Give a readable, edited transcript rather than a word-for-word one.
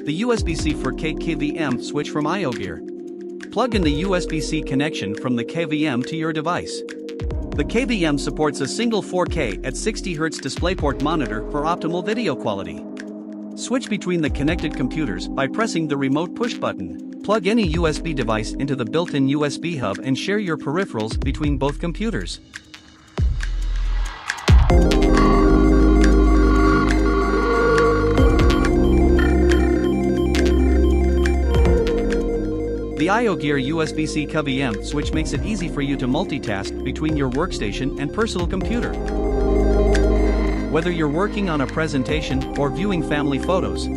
the USB-C KVM switch from IOGEAR. Plug in the USB-C connection from the KVM to your device. The KVM supports a single 4K at 60Hz DisplayPort monitor for optimal video quality. Switch between the connected computers by pressing the remote push button. Plug any USB device into the built-in USB hub and share your peripherals between both computers. The IOGEAR USB-C KVM switch makes it easy for you to multitask between your workstation and personal computer. Whether you're working on a presentation or viewing family photos,